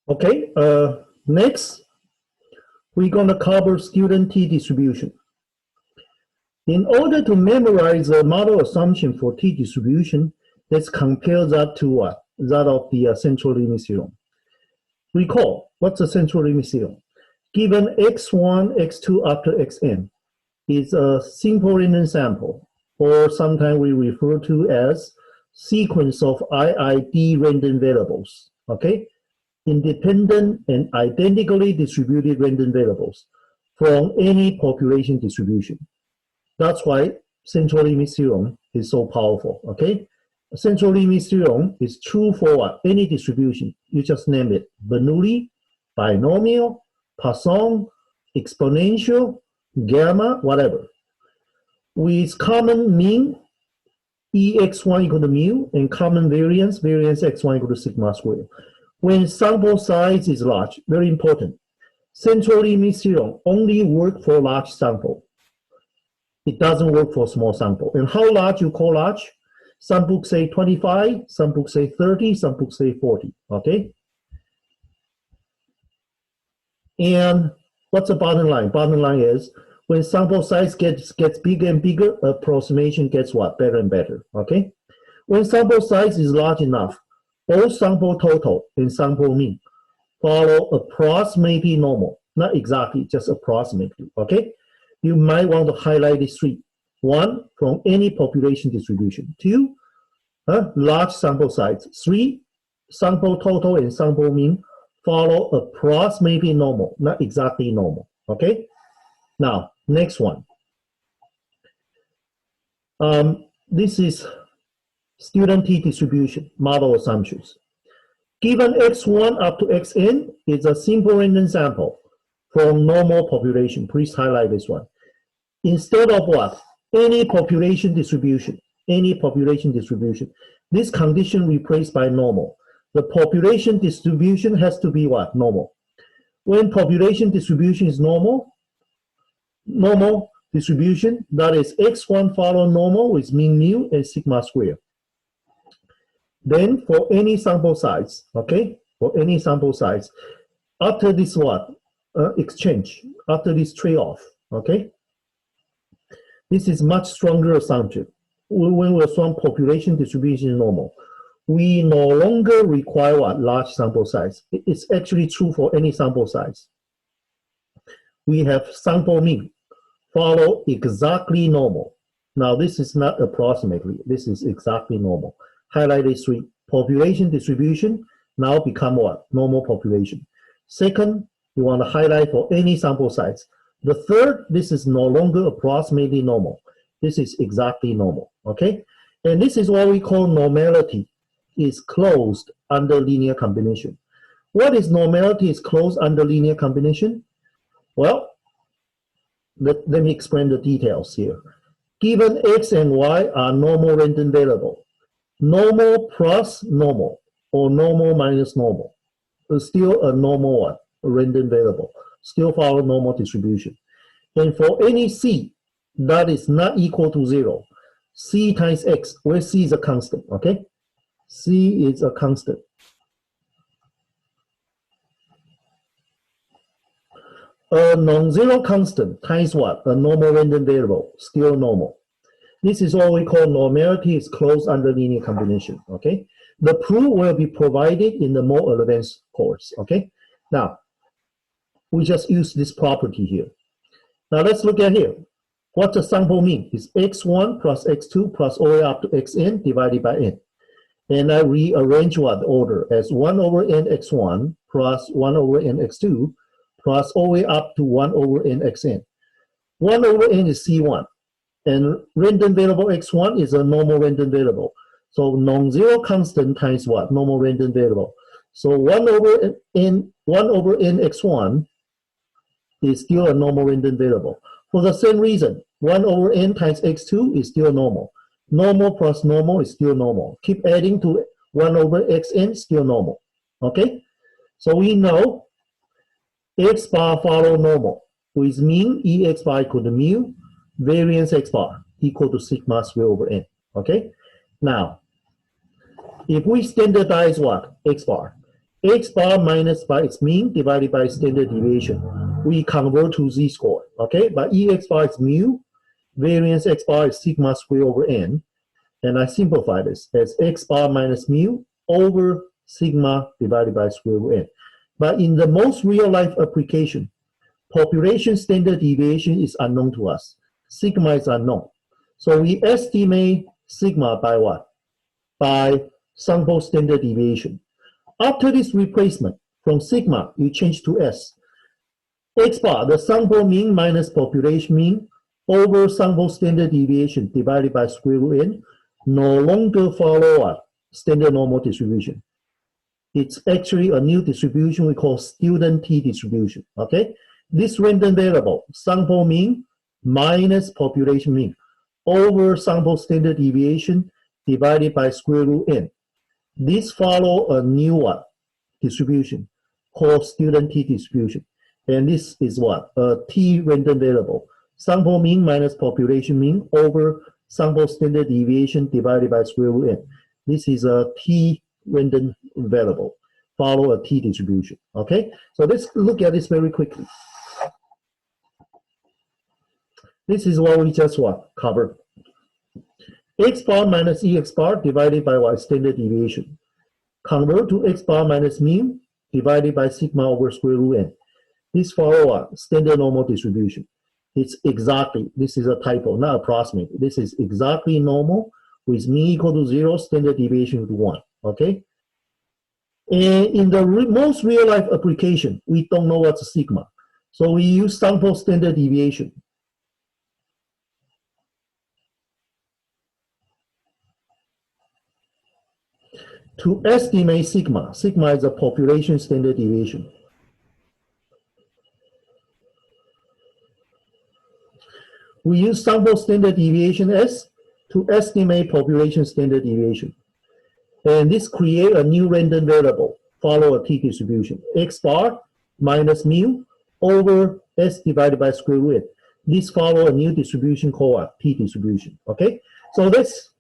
Okay, next, we're going to cover student t-distribution. In order to memorize the model assumption for t-distribution, let's compare that to what? That of the central limit theorem. Recall, what's the central limit theorem? Given x1, x2 up to xn is a simple random sample, or sometimes we refer to as sequence of IID random variables, okay? Independent and identically distributed random variables from any population distribution. That's why central limit theorem is so powerful, okay? Central limit theorem is true for what? Any distribution. You just name it. Bernoulli, binomial, Poisson, exponential, gamma, whatever. With common mean, Ex1 equal to mu, and common variance, variance x1 equal to sigma squared. When sample size is large, very important. Central limit theorem only work for large sample. It doesn't work for small sample. And how large you call large? Some books say 25, some books say 30, some books say 40, okay? And what's the bottom line? Bottom line is when sample size gets bigger and bigger, approximation gets what? Better and better, okay? When sample size is large enough, all sample total and sample mean follow approximately normal. Not exactly, just approximately, okay? You might want to highlight these three. One, from any population distribution. Two, large sample size. Three, sample total and sample mean follow approximately normal, not exactly normal, okay? Now, next one. This is student t-distribution, model assumptions. Given x1 up to xn is a simple random sample from normal population. Please highlight this one. Instead of what? Any population distribution. This condition replaced by normal. The population distribution has to be what? Normal. When population distribution is normal distribution, that is x1 follow normal with mean mu and sigma square. Then for any sample size, okay? For any sample size, after this what? Exchange, after this trade-off, okay? This is much stronger assumption. When we assume population distribution is normal, we no longer require what? Large sample size. It's actually true for any sample size. We have sample mean follow exactly normal. Now this is not approximately, this is exactly normal. Highlight these three. Population distribution now become what? Normal population. Second, you want to highlight for any sample size. The third, this is no longer approximately normal. This is exactly normal, okay? And this is what we call normality is closed under linear combination. What is normality is closed under linear combination? Well, let me explain the details here. Given x and y are normal random variable, normal plus normal or normal minus normal is still a normal one, a random variable, still follow normal distribution. And for any c that is not equal to 0, c times x, where c is a constant, okay? C is a constant. A non-zero constant times what? A normal random variable, still normal. This is what we call normality is closed under linear combination, okay? The proof will be provided in the more advanced course, okay? Now, we just use this property here. Now let's look at here. What the sample mean? Is x1 plus x2 plus all the way up to xn divided by n. And I rearrange what order as 1 over n x1 plus 1 over n x2 plus all the way up to 1 over n xn. 1 over n is c1. And random variable x1 is a normal random variable. So non-zero constant times what? Normal random variable. So 1 over n x1 is still a normal random variable. For the same reason, 1 over n times x2 is still normal. Normal plus normal is still normal. Keep adding to 1 over xn, still normal. Okay? So we know x bar follow normal with mean ex bar equal to mu, variance x bar equal to sigma squared over n. Okay? Now, if we standardize what? X bar. X bar minus by its mean divided by standard deviation. We convert to z-score, okay? But EX bar is mu, variance X bar is sigma squared over n, and I simplify this as X bar minus mu over sigma divided by square root n. But in the most real-life application, population standard deviation is unknown to us. Sigma is unknown. So we estimate sigma by what? By sample standard deviation. After this replacement, from sigma, you change to S. X bar, the sample mean minus population mean over sample standard deviation divided by square root n, no longer follow a standard normal distribution. It's actually a new distribution we call student t distribution, okay? This random variable, sample mean minus population mean over sample standard deviation divided by square root n. This follow a new one distribution called student t distribution. And this is what? A t random variable. Sample mean minus population mean over sample standard deviation divided by square root n. This is a t random variable. Follow a t distribution. Okay? So let's look at this very quickly. This is what we just covered. X bar minus EX bar divided by what? Standard deviation. Convert to X bar minus mean divided by sigma over square root n. This follow a standard normal distribution. It's exactly, this is a typo, not approximate. This is exactly normal with mean equal to 0, standard deviation to 1, okay? And in the most real-life application, we don't know what's sigma. So we use sample standard deviation. To estimate sigma, sigma is a population standard deviation. We use sample standard deviation S to estimate population standard deviation. And this create a new random variable, follow a t distribution. X bar minus mu over S divided by square root. This follow a new distribution called a t distribution, okay? So let's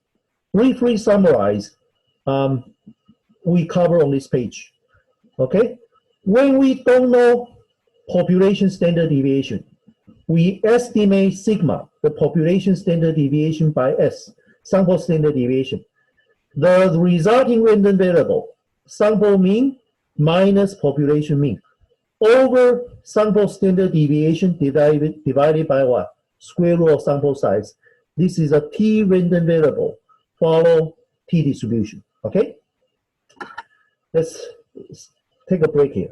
briefly summarize we cover on this page, okay? When we don't know population standard deviation, we estimate sigma, the population standard deviation by S, sample standard deviation. The resulting random variable, sample mean minus population mean, over sample standard deviation divided by what? Square root of sample size. This is a t random variable, follow t distribution, okay? Let's take a break here.